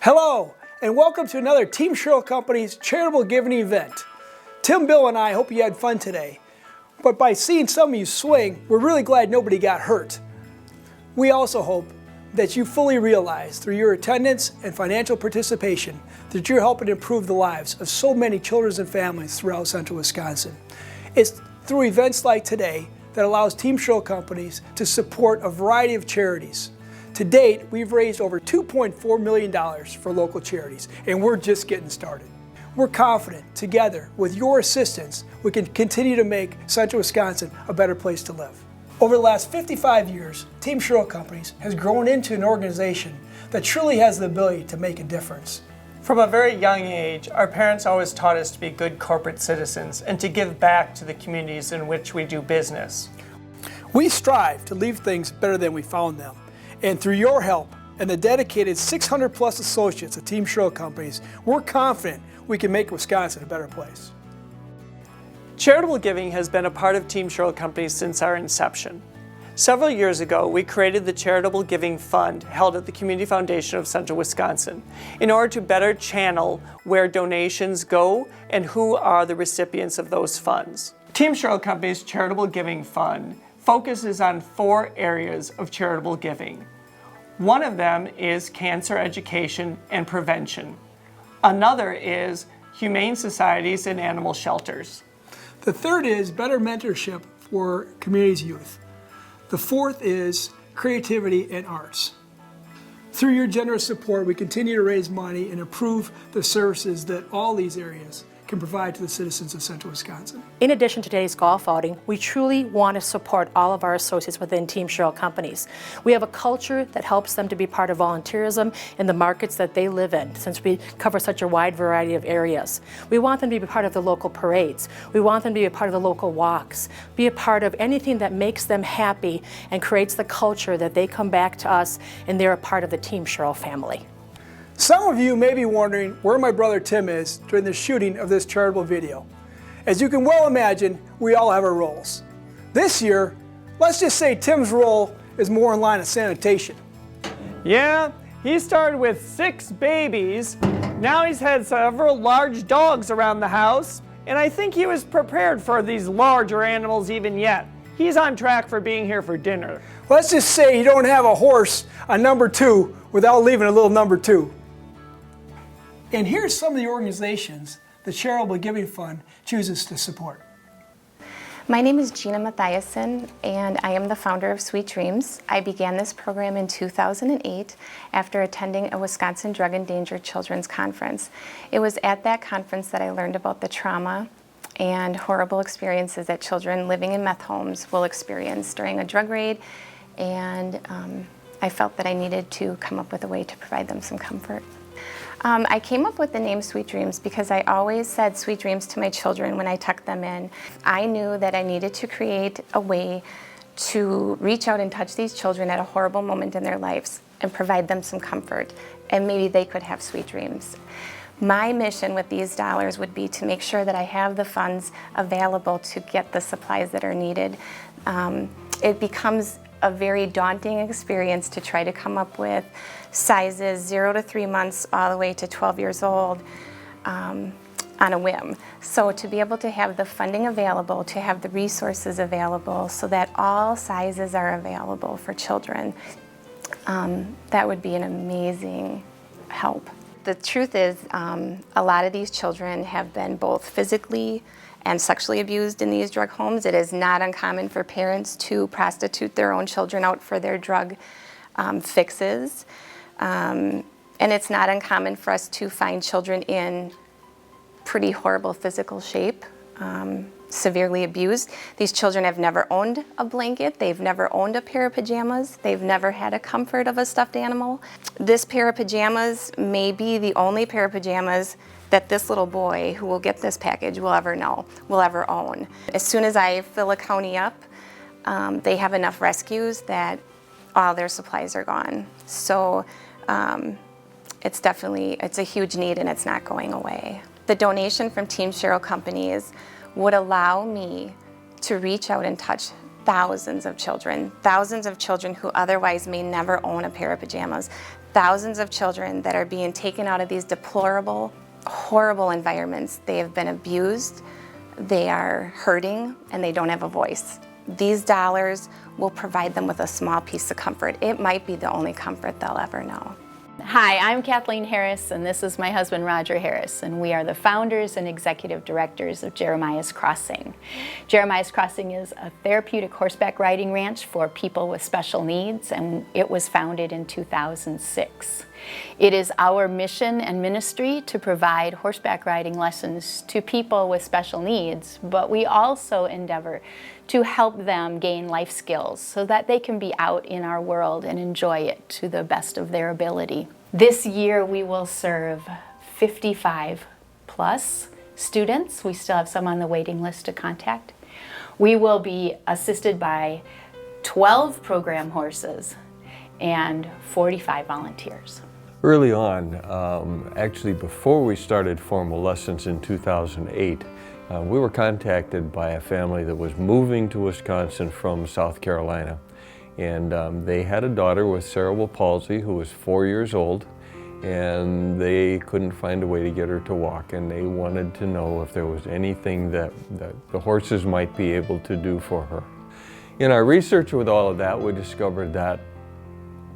Hello, and welcome to another Team Cheryl Company's charitable giving event. Tim, Bill, and I hope you had fun today. But by seeing some of you swing, we're really glad nobody got hurt. We also hope that you fully realize through your attendance and financial participation that you're helping improve the lives of so many children and families throughout central Wisconsin. It's through events like today that allows Team Cheryl Companies to support a variety of charities. To date, we've raised over $2.4 million for local charities, and we're just getting started. We're confident, together, with your assistance, we can continue to make central Wisconsin a better place to live. Over the last 55 years, Team Cheryl Companies has grown into an organization that truly has the ability to make a difference. From a very young age, our parents always taught us to be good corporate citizens and to give back to the communities in which we do business. We strive to leave things better than we found them. And through your help and the dedicated 600 plus associates of Team Cheryl Companies, we're confident we can make Wisconsin a better place. Charitable giving has been a part of Team Cheryl Companies since our inception. Several years ago, we created the Charitable Giving Fund held at the Community Foundation of Central Wisconsin in order to better channel where donations go and who are the recipients of those funds. Team Cheryl Companies' Charitable Giving Fund focuses on 4 areas of charitable giving. One of them is cancer education and prevention. Another is humane societies and animal shelters. The third is better mentorship for community's youth. The fourth is creativity and arts. Through your generous support, we continue to raise money and improve the services that all these areas can provide to the citizens of central Wisconsin. In addition to today's golf outing, we truly want to support all of our associates within Team Cheryl Companies. We have a culture that helps them to be part of volunteerism in the markets that they live in, since we cover such a wide variety of areas. We want them to be part of the local parades. We want them to be a part of the local walks, be a part of anything that makes them happy and creates the culture that they come back to us and they're a part of the Team Cheryl family. Some of you may be wondering where my brother Tim is during the shooting of this charitable video. As you can well imagine, we all have our roles. This year, let's just say Tim's role is more in line with sanitation. Yeah, he started with 6 babies. Now he's had several large dogs around the house, and I think he was prepared for these larger animals even yet. He's on track for being here for dinner. Let's just say you don't have a horse on number 2 without leaving a little number 2. And here's some of the organizations the Charitable Giving Fund chooses to support. My name is Gina Mathiasen, and I am the founder of Sweet Dreams. I began this program in 2008 after attending a Wisconsin Drug and Danger Children's Conference. It was at that conference that I learned about the trauma and horrible experiences that children living in meth homes will experience during a drug raid, and I felt that I needed to come up with a way to provide them some comfort. I came up with the name Sweet Dreams because I always said sweet dreams to my children when I tucked them in. I knew that I needed to create a way to reach out and touch these children at a horrible moment in their lives and provide them some comfort, and maybe they could have sweet dreams. My mission with these dollars would be to make sure that I have the funds available to get the supplies that are needed. It becomes a very daunting experience to try to come up with sizes 0 to 3 months all the way to 12 years old on a whim. So to be able to have the funding available, to have the resources available so that all sizes are available for children, that would be an amazing help. The truth is, a lot of these children have been both physically and sexually abused in these drug homes. It is not uncommon for parents to prostitute their own children out for their drug fixes. And it's not uncommon for us to find children in pretty horrible physical shape, severely abused. These children have never owned a blanket, they've never owned a pair of pajamas, they've never had a comfort of a stuffed animal. This pair of pajamas may be the only pair of pajamas that this little boy who will get this package will ever own. As soon as I fill a county up, they have enough rescues that all their supplies are gone. So it's a huge need and it's not going away. The donation from Team Cheryl Companies would allow me to reach out and touch thousands of children who otherwise may never own a pair of pajamas, thousands of children that are being taken out of these deplorable, horrible environments. They have been abused, they are hurting, and they don't have a voice. These dollars will provide them with a small piece of comfort. It might be the only comfort they'll ever know. Hi, I'm Kathleen Harris, and this is my husband Roger Harris, and we are the founders and executive directors of Jeremiah's Crossing. Jeremiah's Crossing is a therapeutic horseback riding ranch for people with special needs, and it was founded in 2006. It is our mission and ministry to provide horseback riding lessons to people with special needs, but we also endeavor to help them gain life skills so that they can be out in our world and enjoy it to the best of their ability. This year we will serve 55 plus students. We still have some on the waiting list to contact. We will be assisted by 12 program horses and 45 volunteers. Early on, actually before we started formal lessons in 2008, we were contacted by a family that was moving to Wisconsin from South Carolina. And they had a daughter with cerebral palsy who was 4 years old, and they couldn't find a way to get her to walk, and they wanted to know if there was anything that the horses might be able to do for her. In our research with all of that, we discovered that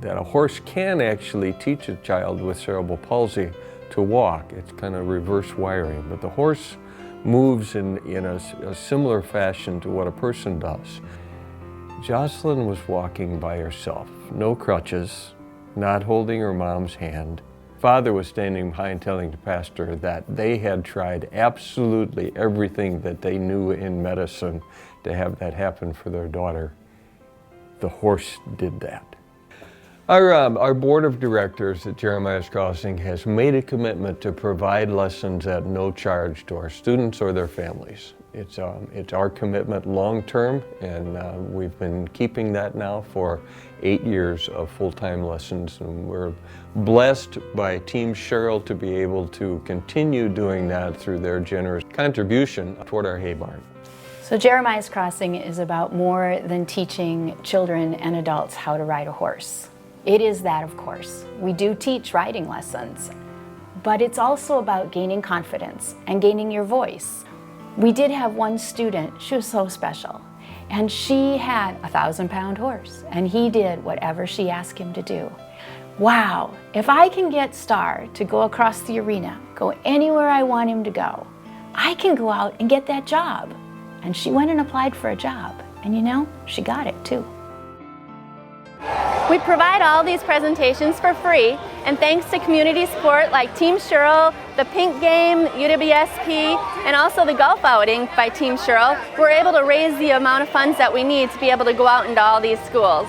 a horse can actually teach a child with cerebral palsy to walk. It's kind of reverse wiring, but the horse moves in a similar fashion to what a person does. Jocelyn was walking by herself, no crutches, not holding her mom's hand. Father was standing behind telling the pastor that they had tried absolutely everything that they knew in medicine to have that happen for their daughter. The horse did that. Our board of directors at Jeremiah's Crossing has made a commitment to provide lessons at no charge to our students or their families. It's our commitment long-term, and we've been keeping that now for 8 years of full-time lessons, and we're blessed by Team Cheryl to be able to continue doing that through their generous contribution toward our hay barn. So Jeremiah's Crossing is about more than teaching children and adults how to ride a horse. It is that, of course. We do teach riding lessons, but it's also about gaining confidence and gaining your voice. We did have one student, she was so special, and she had a 1,000-pound horse, and he did whatever she asked him to do. Wow, if I can get Star to go across the arena, go anywhere I want him to go, I can go out and get that job. And she went and applied for a job, and you know, she got it too. We provide all these presentations for free, and thanks to community support like Team Cheryl, the Pink Game, UWSP, and also the golf outing by Team Cheryl, we're able to raise the amount of funds that we need to be able to go out into all these schools.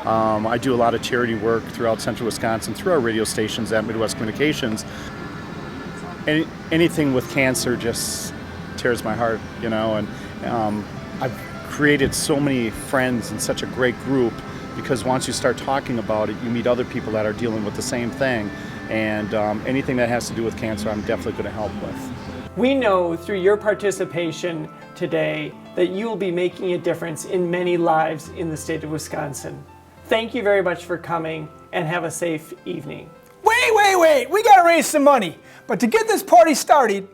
I do a lot of charity work throughout central Wisconsin through our radio stations at Midwest Communications. Anything with cancer just tears my heart, you know, and I've created so many friends and such a great group, because once you start talking about it, you meet other people that are dealing with the same thing, and anything that has to do with cancer, I'm definitely going to help with. We know through your participation today that you will be making a difference in many lives in the state of Wisconsin. Thank you very much for coming, and have a safe evening. Wait, we gotta raise some money. But to get this party started,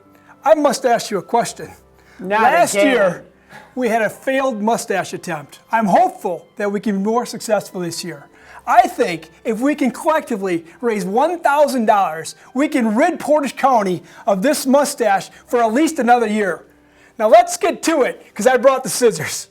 I must ask you a question. Last year, we had a failed mustache attempt. I'm hopeful that we can be more successful this year. I think if we can collectively raise $1,000, we can rid Portage County of this mustache for at least another year. Now let's get to it, because I brought the scissors.